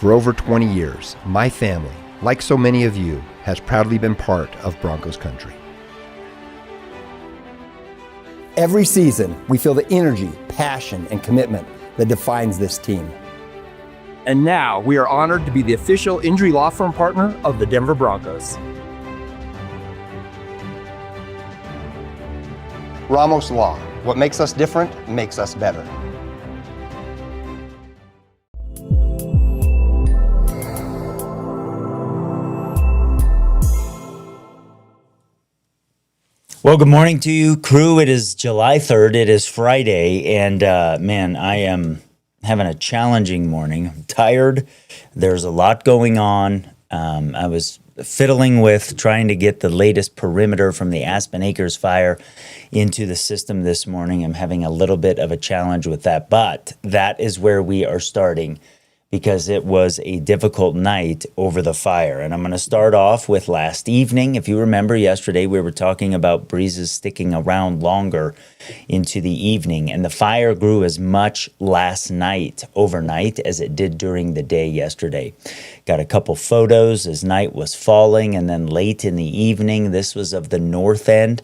For over 20 years, my family, like so many of you, has proudly been part of Broncos country. Every season, we feel the energy, passion, and commitment that defines this team. And now we are honored to be the official injury law firm partner of the Denver Broncos. Ramos Law. What makes us different makes us better. Well, good morning to you, crew. It is July 3rd. It is Friday, and man, I am having a challenging morning. I'm tired. There's a lot going on. I was fiddling with trying to get the latest perimeter from the Aspen Acres Fire into the system this morning. I'm having a little bit of a challenge with that, but that is where we are starting, because it was a difficult night over the fire. And I'm going to start off with last evening. If you remember yesterday, we were talking about breezes sticking around longer into the evening, and the fire grew as much last night, overnight, as it did during the day yesterday. Got a couple photos as night was falling, and then late in the evening, this was of the north end.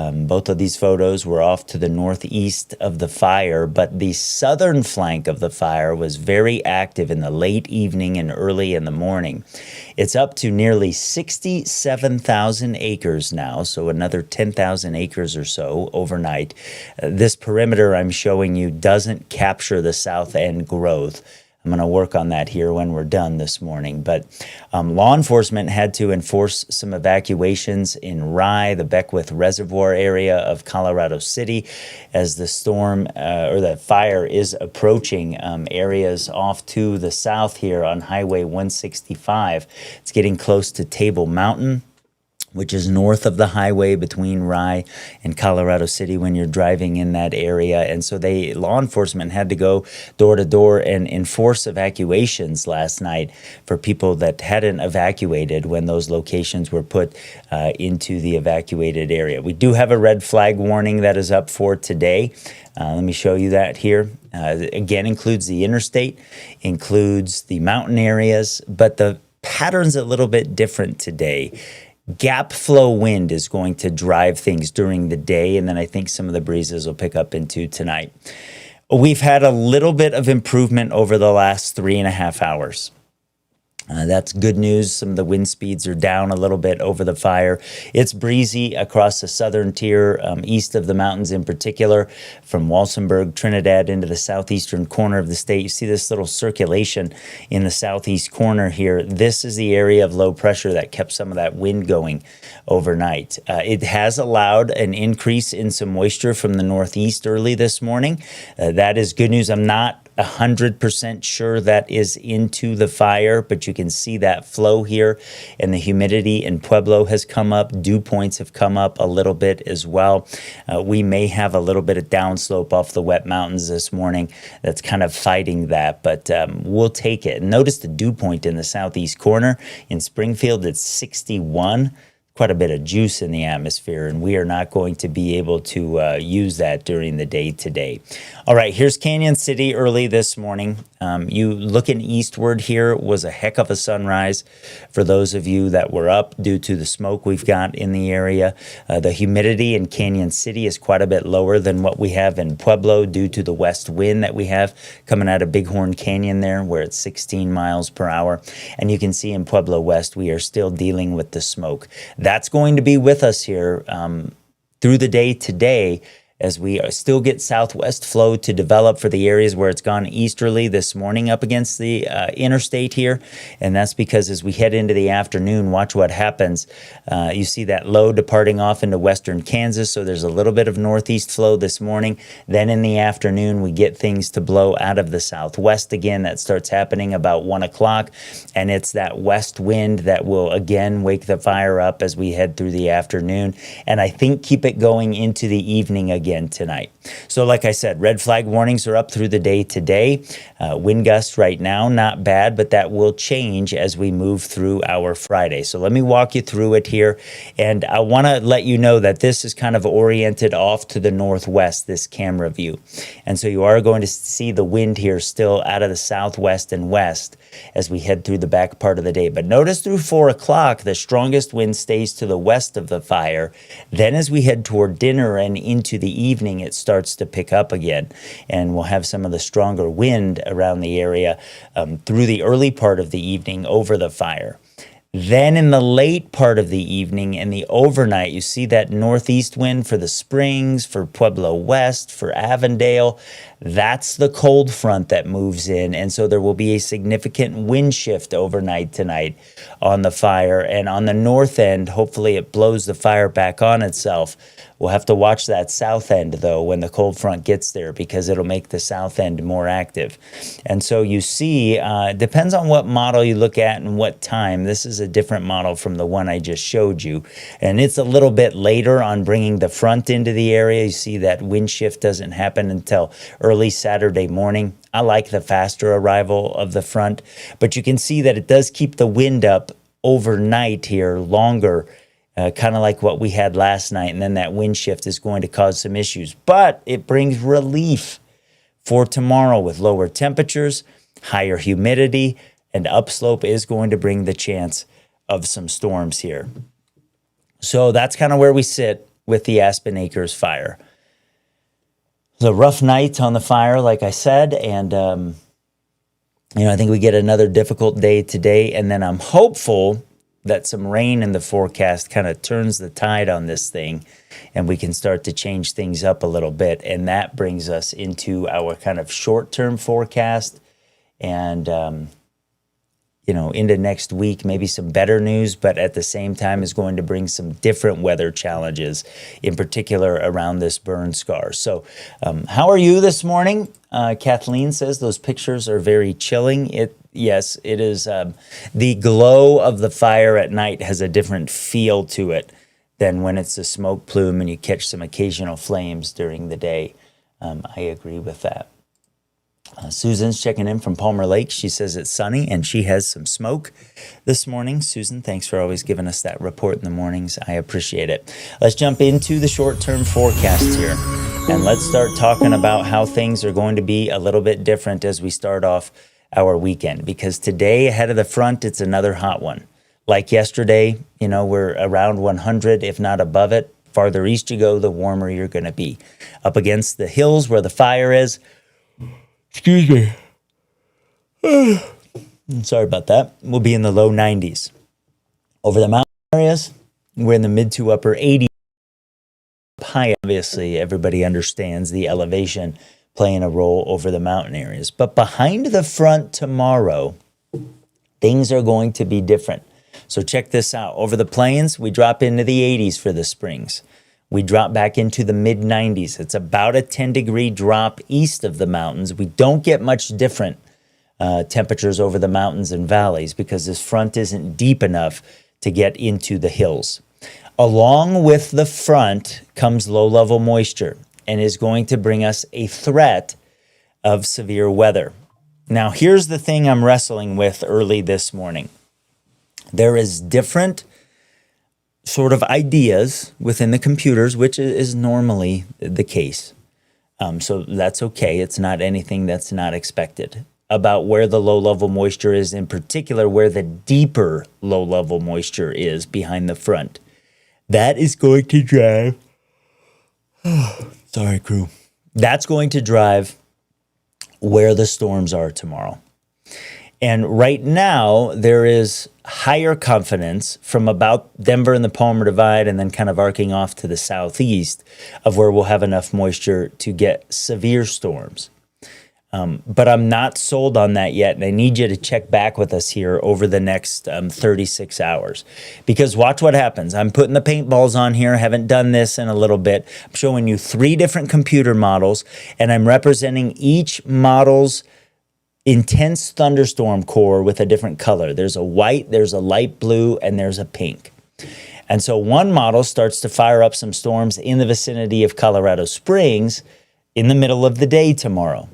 Both of these photos were off to the northeast of the fire, but the southern flank of the fire was very active in the late evening and early in the morning. It's up to nearly 67,000 acres now, so another 10,000 acres or so overnight. This perimeter I'm showing you doesn't capture the south end growth. I'm going to work on that here when we're done this morning. But law enforcement had to enforce some evacuations in Rye, the Beckwith Reservoir area of Colorado City, as the storm or the fire is approaching areas off to the south here on Highway 165. It's getting close to Table Mountain, which is north of the highway between Rye and Colorado City when you're driving in that area. And so law enforcement had to go door to door and enforce evacuations last night for people that hadn't evacuated when those locations were put into the evacuated area. We do have a red flag warning that is up for today. Let me show you that here. Again, includes the interstate, includes the mountain areas, but the pattern's a little bit different today. Gap flow wind is going to drive things during the day, and then I think some of the breezes will pick up into tonight. We've had a little bit of improvement over the last 3.5 hours. That's good news. Some of the wind speeds are down a little bit over the fire. It's breezy across the southern tier, east of the mountains in particular, from Walsenburg, Trinidad into the southeastern corner of the state. You see this little circulation in the southeast corner here. This is the area of low pressure that kept some of that wind going overnight. It has allowed an increase in some moisture from the northeast early this morning. That is good news. I'm not 100% sure that is into the fire, but you can see that flow here, and the humidity in Pueblo has come up. Dew points have come up a little bit as well. We may have a little bit of downslope off the wet mountains this morning that's kind of fighting that, but we'll take it. Notice the dew point in the southeast corner. In Springfield, it's 61. quite a bit of juice in the atmosphere, and we are not going to be able to use that during the day today. All right, here's Canyon City early this morning. You looking eastward here was a heck of a sunrise for those of you that were up due to the smoke we've got in the area. The humidity in Canyon City is quite a bit lower than what we have in Pueblo due to the west wind that we have coming out of Bighorn Canyon there, where it's 16 miles per hour. And you can see in Pueblo West, we are still dealing with the smoke. That's going to be with us here through the day today, as we still get southwest flow to develop for the areas where it's gone easterly this morning up against the interstate here. And that's because as we head into the afternoon, watch what happens. You see that low departing off into western Kansas, so there's a little bit of northeast flow this morning. Then in the afternoon, we get things to blow out of the southwest again. That starts happening about 1 o'clock, and it's that west wind that will again wake the fire up as we head through the afternoon, and I think keep it going into the evening again tonight. So like I said, red flag warnings are up through the day today. Wind gusts right now, not bad, but that will change as we move through our Friday. So let me walk you through it here. And I want to let you know that this is kind of oriented off to the northwest, this camera view. And so you are going to see the wind here still out of the southwest and west as we head through the back part of the day. But notice through 4 o'clock, the strongest wind stays to the west of the fire. Then as we head toward dinner and into the evening, it starts to pick up again, and we'll have some of the stronger wind around the area through the early part of the evening over the fire. Then in the late part of the evening and the overnight, you see that northeast wind for the Springs, for Pueblo West, for Avondale. That's the cold front that moves in, and so there will be a significant wind shift overnight tonight on the fire. And on the north end, hopefully it blows the fire back on itself. We'll have to watch that south end, though, when the cold front gets there, because it'll make the south end more active. And so you see, depends on what model you look at and what time. This is a different model from the one I just showed you. And it's a little bit later on bringing the front into the area. You see that wind shift doesn't happen until early Saturday morning. I like the faster arrival of the front, but you can see that it does keep the wind up overnight here longer, kind of like what we had last night, and then that wind shift is going to cause some issues. But it brings relief for tomorrow with lower temperatures, higher humidity, and upslope is going to bring the chance of some storms here. So that's kind of where we sit with the Aspen Acres fire. The rough night on the fire, like I said, and I think we get another difficult day today, and then I'm hopeful that some rain in the forecast kind of turns the tide on this thing, and we can start to change things up a little bit. And that brings us into our kind of short-term forecast and, into next week, maybe some better news, but at the same time is going to bring some different weather challenges, in particular around this burn scar. So how are you this morning? Kathleen says those pictures are very chilling. Yes, it is. The glow of the fire at night has a different feel to it than when it's a smoke plume and you catch some occasional flames during the day. I agree with that. Susan's checking in from Palmer Lake. She says it's sunny and she has some smoke this morning. Susan, thanks for always giving us that report in the mornings. I appreciate it. Let's jump into the short-term forecast here, and let's start talking about how things are going to be a little bit different as we start off our weekend, because today ahead of the front, it's another hot one. Like yesterday, we're around 100, if not above it. Farther east you go, the warmer you're going to be. Up against the hills where the fire is, excuse me. Sorry about that. We'll be in the low 90s. Over the mountain areas, we're in the mid to upper 80s. High, obviously, everybody understands the elevation playing a role over the mountain areas. But behind the front tomorrow, things are going to be different. So check this out. Over the plains, we drop into the 80s for the Springs. We drop back into the mid-90s. It's about a 10-degree drop east of the mountains. We don't get much different temperatures over the mountains and valleys because this front isn't deep enough to get into the hills. Along with the front comes low-level moisture and is going to bring us a threat of severe weather. Now, here's the thing I'm wrestling with early this morning. There is different sort of ideas within the computers, which is normally the case. So that's okay. It's not anything that's not expected, about where the low-level moisture is, in particular where the deeper low-level moisture is behind the front. That is going to drive... Sorry, crew. That's going to drive where the storms are tomorrow. And right now, there is higher confidence from about Denver and the Palmer Divide and then kind of arcing off to the southeast of where we'll have enough moisture to get severe storms. But I'm not sold on that yet, and I need you to check back with us here over the next 36 hours. Because watch what happens. I'm putting the paintballs on here. I haven't done this in a little bit. I'm showing you 3 different computer models, and I'm representing each model's intense thunderstorm core with a different color. There's a white, there's a light blue, and there's a pink. And so one model starts to fire up some storms in the vicinity of Colorado Springs in the middle of the day tomorrow.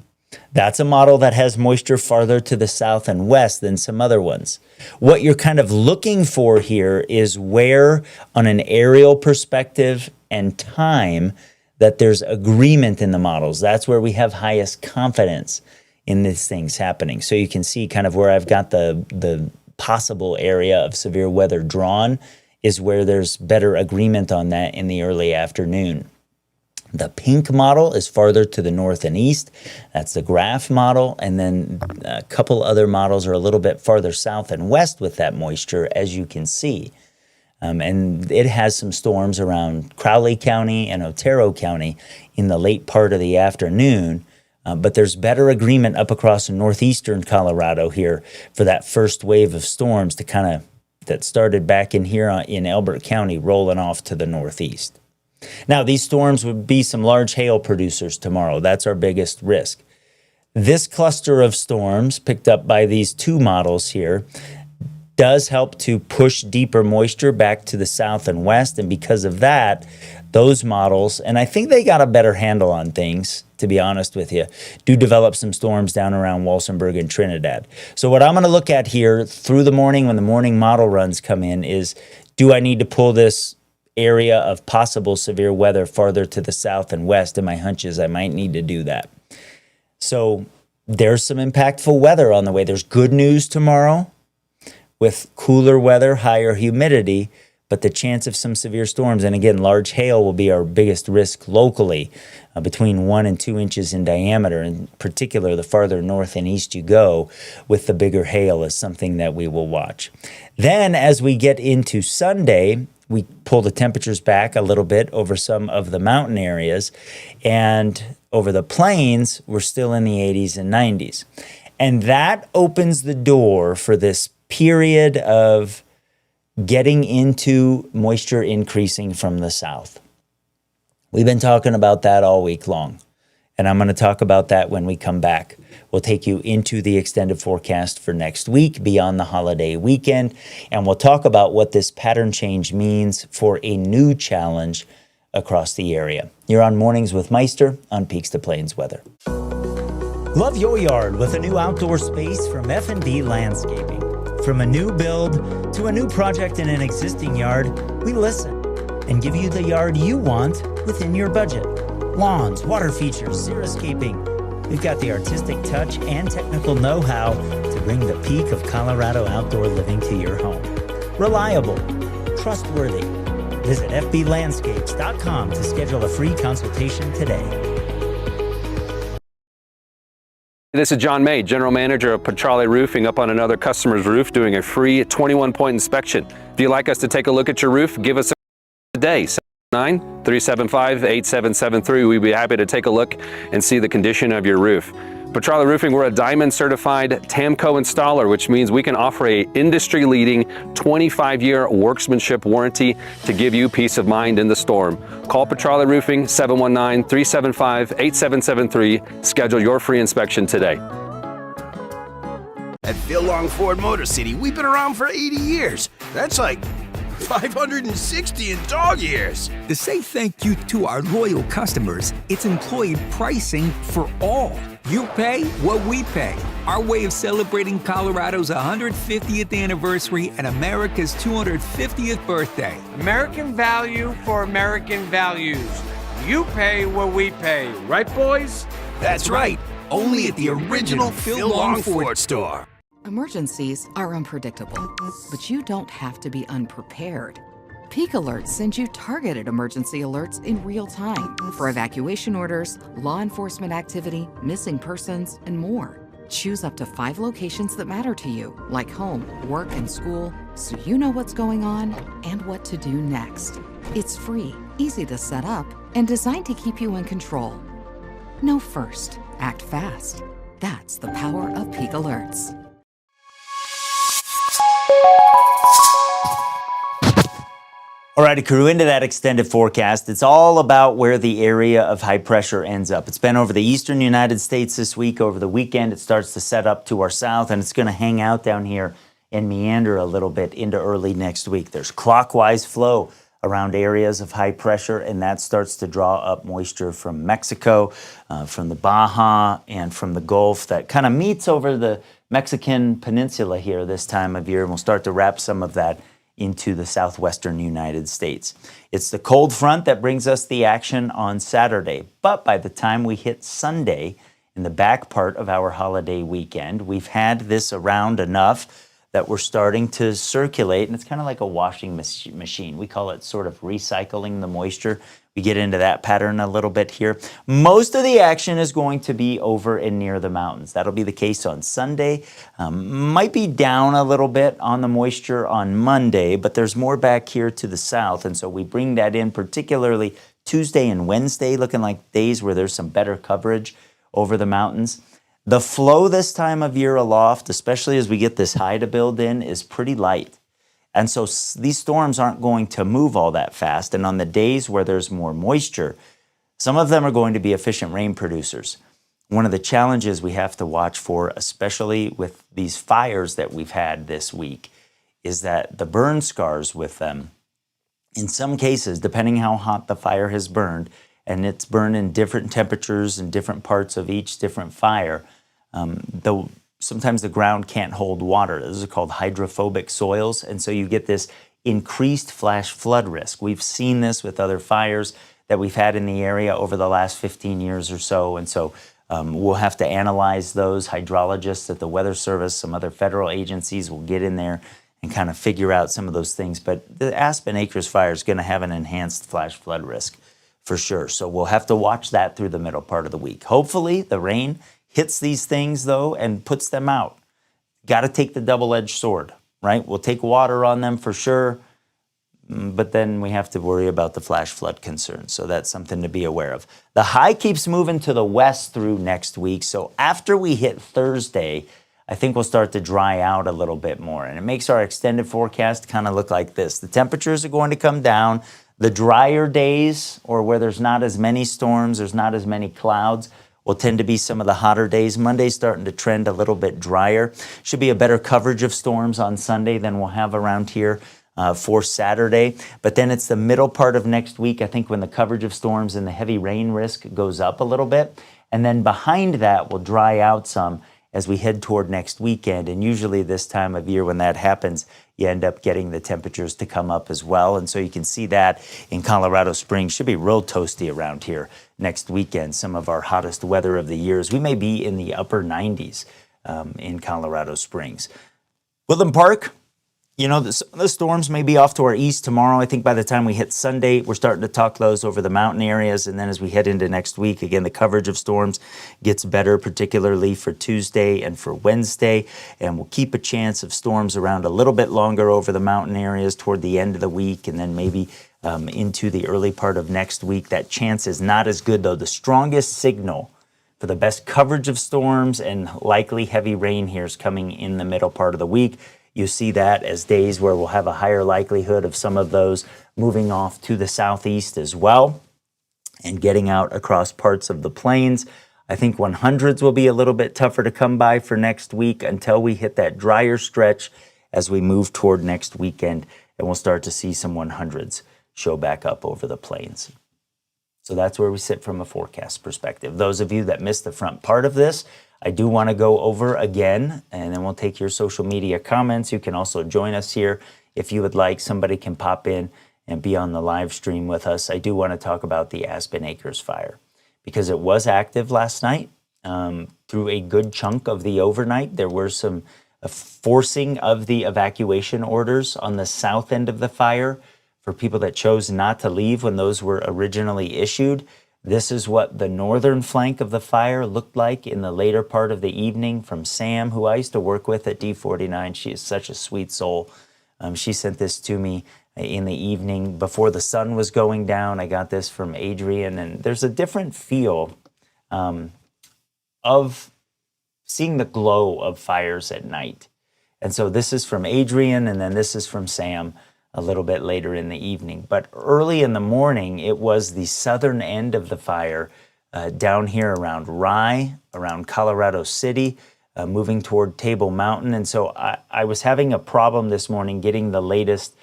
That's a model that has moisture farther to the south and west than some other ones. What you're kind of looking for here is where, on an aerial perspective and time, that there's agreement in the models. That's where we have highest confidence in these things happening. So you can see kind of where I've got the possible area of severe weather drawn is where there's better agreement on that in the early afternoon. The pink model is farther to the north and east. That's the graph model. And then a couple other models are a little bit farther south and west with that moisture, as you can see. And it has some storms around Crowley County and Otero County in the late part of the afternoon. But there's better agreement up across northeastern Colorado here for that first wave of storms to kind of, that started back in here in Elbert County, rolling off to the northeast. Now, these storms would be some large hail producers tomorrow. That's our biggest risk. This cluster of storms picked up by these 2 models here does help to push deeper moisture back to the south and west. And because of that, those models, and I think they got a better handle on things, to be honest with you, do develop some storms down around Walsenburg and Trinidad. So what I'm going to look at here through the morning when the morning model runs come in is, do I need to pull this area of possible severe weather farther to the south and west? And my hunch is I might need to do that. So there's some impactful weather on the way. There's good news tomorrow with cooler weather, higher humidity, but the chance of some severe storms, and again, large hail will be our biggest risk locally, between 1 and 2 inches in diameter. In particular, the farther north and east you go with the bigger hail is something that we will watch. Then as we get into Sunday, we pull the temperatures back a little bit over some of the mountain areas, and over the plains, we're still in the 80s and 90s. And that opens the door for this period of getting into moisture increasing from the south. We've been talking about that all week long, and I'm going to talk about that when we come back. We'll take you into the extended forecast for next week beyond the holiday weekend, and we'll talk about what this pattern change means for a new challenge across the area. You're on Mornings with Meister on Peaks to Plains Weather. Love your yard with a new outdoor space from F&B Landscaping. From a new build to a new project in an existing yard, we listen and give you the yard you want within your budget. Lawns, water features, xeriscaping. We've got the artistic touch and technical know-how to bring the peak of Colorado outdoor living to your home. Reliable, trustworthy. Visit fblandscapes.com to schedule a free consultation today. This is John May, General Manager of Petrale Roofing, up on another customer's roof doing a free 21-point inspection. If you'd like us to take a look at your roof, give us a call today, 779-375-8773. We'd be happy to take a look and see the condition of your roof. Petrale Roofing, we're a Diamond certified TAMCO installer, which means we can offer a industry-leading 25-year workmanship warranty to give you peace of mind in the storm. Call Petrale Roofing, 719-375-8773. Schedule your free inspection today. At Phil Long Ford Motor City, we've been around for 80 years. That's like 560 in dog years. To say thank you to our loyal customers, it's employee pricing for all. You pay what we pay. our way of celebrating Colorado's 150th anniversary and America's 250th birthday. American value for American values. You pay what we pay, right, boys? That's right. Only at the original Phil Long Ford store. Emergencies are unpredictable, but you don't have to be unprepared. Peak Alerts sends you targeted emergency alerts in real time for evacuation orders, law enforcement activity, missing persons, and more. Choose up to 5 locations that matter to you, like home, work, and school, so you know what's going on and what to do next. It's free, easy to set up, and designed to keep you in control. Know first, act fast. That's the power of Peak Alerts. All right, crew, into that extended forecast. It's all about where the area of high pressure ends up. It's been over the eastern United States this week. Over the weekend, it starts to set up to our south, and it's going to hang out down here and meander a little bit into early next week. There's clockwise flow around areas of high pressure, and that starts to draw up moisture from Mexico, from the Baja, and from the Gulf that kind of meets over the Mexican peninsula here this time of year, and we'll start to wrap some of that into the southwestern United States. It's the cold front that brings us the action on Saturday, but by the time we hit Sunday, in the back part of our holiday weekend, we've had this around enough that we're starting to circulate, and it's kind of like a washing machine. We call it sort of recycling the moisture. We get into that pattern a little bit here. Most of the action is going to be over and near the mountains. That'll be the case on Sunday. Might be down a little bit on the moisture on Monday, but there's more back here to the south, and so we bring that in particularly Tuesday and Wednesday, looking like days where there's some better coverage over the mountains. The flow this time of year aloft, especially as we get this high to build in, is pretty light. And so these storms aren't going to move all that fast. And on the days where there's more moisture, some of them are going to be efficient rain producers. One of the challenges we have to watch for, especially with these fires that we've had this week, is that the burn scars with them, in some cases, depending how hot the fire has burned, and it's burned in different temperatures and different parts of each different fire, sometimes the ground can't hold water. Those are called hydrophobic soils, and so you get this increased flash flood risk. We've seen this with other fires that we've had in the area over the last 15 years or so, and so we'll have to analyze those. Hydrologists at the Weather Service, some other federal agencies will get in there and kind of figure out some of those things. But the Aspen Acres Fire is going to have an enhanced flash flood risk for sure. So we'll have to watch that through the middle part of the week. Hopefully the rain hits these things, though, and puts them out. Got to take the double-edged sword, right? We'll take water on them for sure, but then we have to worry about the flash flood concerns. So that's something to be aware of. The high keeps moving to the west through next week. So after we hit Thursday, I think we'll start to dry out a little bit more. And it makes our extended forecast kind of look like this. The temperatures are going to come down. The drier days, or where there's not as many storms, there's not as many clouds, will tend to be some of the hotter days. Monday's starting to trend a little bit drier. Should be a better coverage of storms on Sunday than we'll have around here for Saturday. But then it's the middle part of next week, I think, when the coverage of storms and the heavy rain risk goes up a little bit. And then behind that will dry out some as we head toward next weekend. And usually this time of year when that happens, you end up getting the temperatures to come up as well. And so you can see that in Colorado Springs. Should be real toasty around here next weekend, some of our hottest weather of the years. We may be in the upper 90s in Colorado Springs. Woodland Park, you know, the storms may be off to our east tomorrow. I think by the time we hit Sunday, we're starting to talk those over the mountain areas. And then as we head into next week, again, the coverage of storms gets better, particularly for Tuesday and for Wednesday. And we'll keep a chance of storms around a little bit longer over the mountain areas toward the end of the week, and then maybe into the early part of next week. That chance is not as good, though. The strongest signal for the best coverage of storms and likely heavy rain here is coming in the middle part of the week. You see that as days where we'll have a higher likelihood of some of those moving off to the southeast as well and getting out across parts of the plains. I think 100s will be a little bit tougher to come by for next week until we hit that drier stretch as we move toward next weekend, and we'll start to see some 100s show back up over the plains. So that's where we sit from a forecast perspective. Those of you that missed the front part of this, I do want to go over again, and then we'll take your social media comments. You can also join us here if you would like. Somebody can pop in and be on the live stream with us. I do want to talk about the Aspen Acres Fire because it was active last night. Through a good chunk of the overnight, there were some forcing of the evacuation orders on the south end of the fire for people that chose not to leave when those were originally issued. This is what the northern flank of the fire looked like in the later part of the evening from Sam, who I used to work with at D49. She is such a sweet soul. She sent this to me in the evening before the sun was going down. I got this from Adrian, and there's a different feel of seeing the glow of fires at night. And so this is from Adrian, and then this is from Sam a little bit later in the evening. But early in the morning, it was the southern end of the fire down here around Rye, around Colorado City, moving toward Table Mountain. And so I was having a problem this morning getting the latest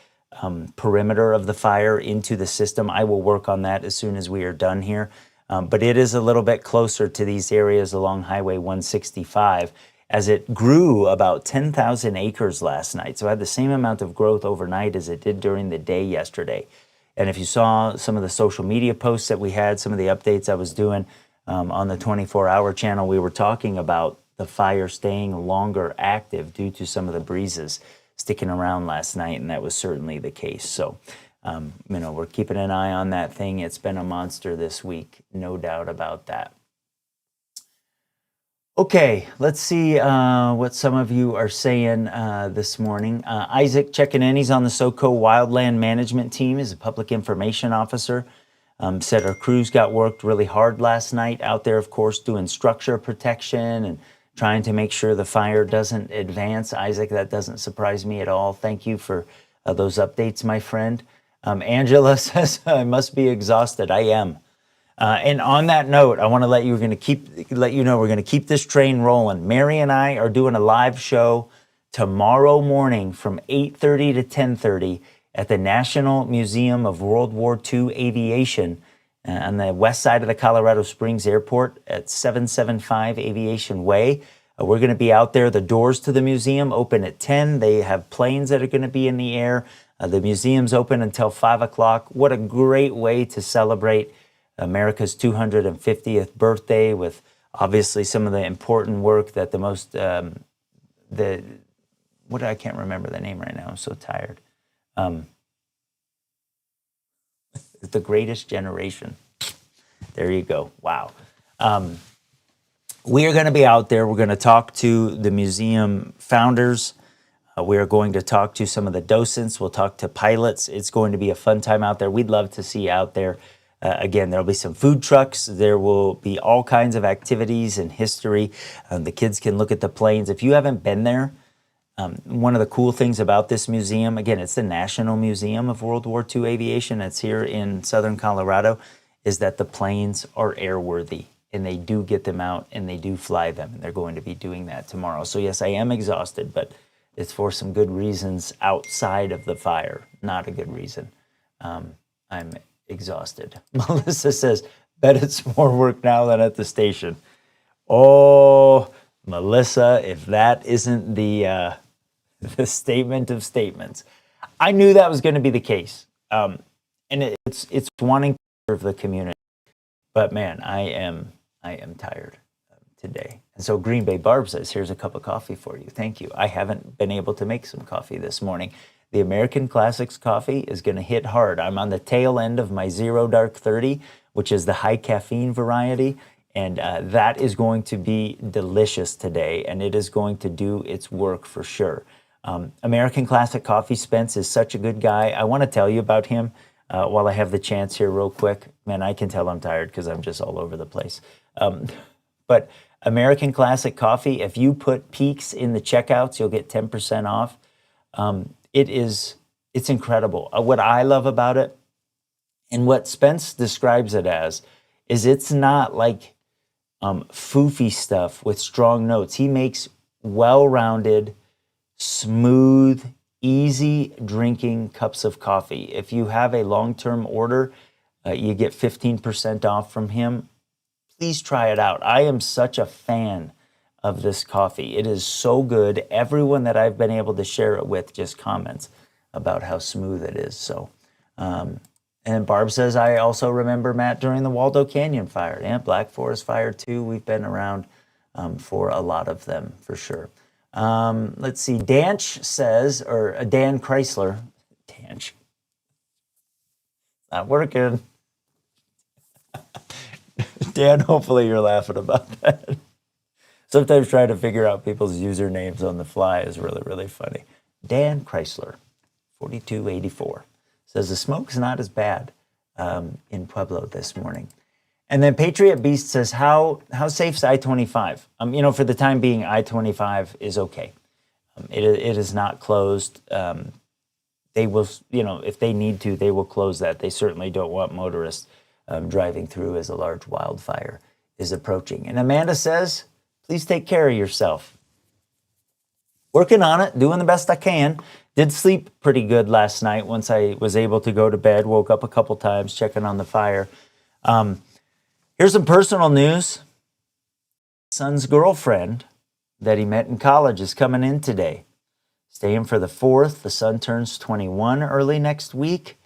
perimeter of the fire into the system. I will work on that as soon as we are done here. But it is a little bit closer to these areas along Highway 165 as it grew about 10,000 acres last night. So it had the same amount of growth overnight as it did during the day yesterday. And if you saw some of the social media posts that we had, some of the updates I was doing on the 24-hour channel, we were talking about the fire staying longer active due to some of the breezes sticking around last night, and that was certainly the case. So, we're keeping an eye on that thing. It's been a monster this week, no doubt about that. Okay, let's see what some of you are saying this morning. Isaac checking in. He's on the SoCo Wildland Management Team. He's a public information officer. Said our crews got worked really hard last night out there, of course, doing structure protection and trying to make sure the fire doesn't advance. Isaac, that doesn't surprise me at all. Thank you for those updates, my friend. Angela says, I must be exhausted. I am. And on that note, I want to let you know we're going to keep this train rolling. Mary and I are doing a live show tomorrow morning from 8:30 to 10:30 at the National Museum of World War II Aviation on the west side of the Colorado Springs Airport at 775 Aviation Way. We're going to be out there. The doors to the museum open at 10. They have planes that are going to be in the air. The museum's open until 5 o'clock. What a great way to celebrate America's 250th birthday with obviously some of the important work that I can't remember the name right now. I'm so tired. The Greatest Generation. There you go. Wow. We are going to be out there. We're going to talk to the museum founders. We are going to talk to some of the docents. We'll talk to pilots. It's going to be a fun time out there. We'd love to see you out there. Again, there'll be some food trucks. There will be all kinds of activities and history. The kids can look at the planes. If you haven't been there, one of the cool things about this museum, again, it's the National Museum of World War II Aviation. It's here in southern Colorado, is that the planes are airworthy. And they do get them out and they do fly them. And they're going to be doing that tomorrow. So yes, I am exhausted, but it's for some good reasons outside of the fire. Not a good reason. I'm exhausted. Melissa says, bet it's more work now than at the station. Oh, Melissa, if that isn't the statement of statements. I knew that was going to be the case. And it's wanting to serve the community. But man, I am tired today. And so Green Bay Barb says, here's a cup of coffee for you. Thank you. I haven't been able to make some coffee this morning. The American Classics coffee is going to hit hard. I'm on the tail end of my Zero Dark 30, which is the high caffeine variety. And that is going to be delicious today. And it is going to do its work for sure. American Classic Coffee, Spence is such a good guy. I want to tell you about him while I have the chance here real quick. Man, I can tell I'm tired because I'm just all over the place. But American Classic Coffee, if you put Peaks in the checkouts, you'll get 10% off. It's incredible. What I love about it, and what Spence describes it as, is it's not like foofy stuff with strong notes. He makes well-rounded, smooth, easy drinking cups of coffee. If you have a long-term order, you get 15% off from him. Please try it out. I am such a fan of this coffee. It is so good. Everyone that I've been able to share it with just comments about how smooth it is. So, and Barb says, I also remember, Matt, during the Waldo Canyon fire. Yeah, Black Forest fire too. We've been around for a lot of them for sure. Let's see. Danch says, or Dan Chrysler. Danch. Not working. Dan, hopefully you're laughing about that. Sometimes trying to figure out people's usernames on the fly is really, really funny. Dan Chrysler, 4284, says the smoke's not as bad in Pueblo this morning. And then Patriot Beast says, how safe is I-25? For the time being, I-25 is okay. It is not closed. They will, if they need to, they will close that. They certainly don't want motorists driving through as a large wildfire is approaching. And Amanda says, please take care of yourself. Working on it, doing the best I can. Did sleep pretty good last night once I was able to go to bed. Woke up a couple times checking on the fire. Here's some personal news. Son's girlfriend that he met in college is coming in today. Staying for the 4th. The son turns 21 early next week.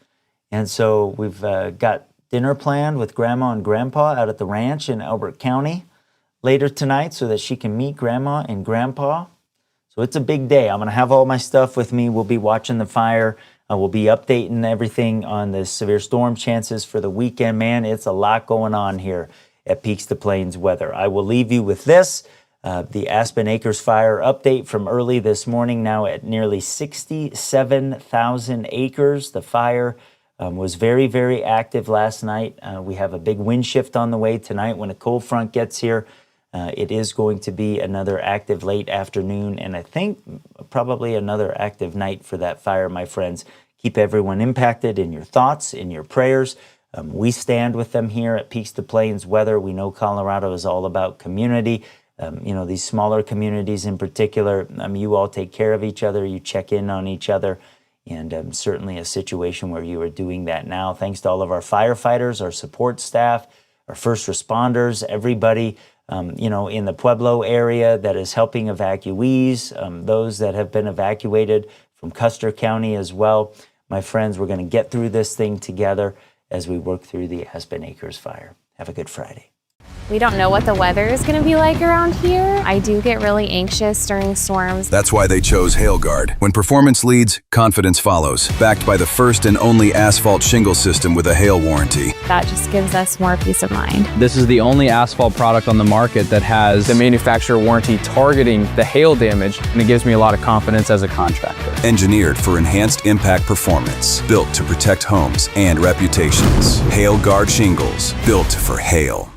And so we've got dinner planned with Grandma and Grandpa out at the ranch in Elbert County later tonight so that she can meet Grandma and Grandpa. So it's a big day. I'm going to have all my stuff with me. We'll be watching the fire. We'll be updating everything on the severe storm chances for the weekend. Man, it's a lot going on here at Peaks to Plains Weather. I will leave you with this. The Aspen Acres Fire update from early this morning, now at nearly 67,000 acres. The fire was very, very active last night. We have a big wind shift on the way tonight. When a cold front gets here, it is going to be another active late afternoon, and I think probably another active night for that fire, my friends. Keep everyone impacted in your thoughts, in your prayers. We stand with them here at Peaks to Plains Weather. We know Colorado is all about community. These smaller communities in particular, you all take care of each other. You check in on each other. And certainly a situation where you are doing that now. Thanks to all of our firefighters, our support staff, our first responders, everybody, in the Pueblo area that is helping evacuees, those that have been evacuated from Custer County as well. My friends, we're going to get through this thing together as we work through the Aspen Acres Fire. Have a good Friday. We don't know what the weather is going to be like around here. I do get really anxious during storms. That's why they chose HailGuard. When performance leads, confidence follows. Backed by the first and only asphalt shingle system with a hail warranty. That just gives us more peace of mind. This is the only asphalt product on the market that has the manufacturer warranty targeting the hail damage, and it gives me a lot of confidence as a contractor. Engineered for enhanced impact performance. Built to protect homes and reputations. HailGuard shingles. Built for hail.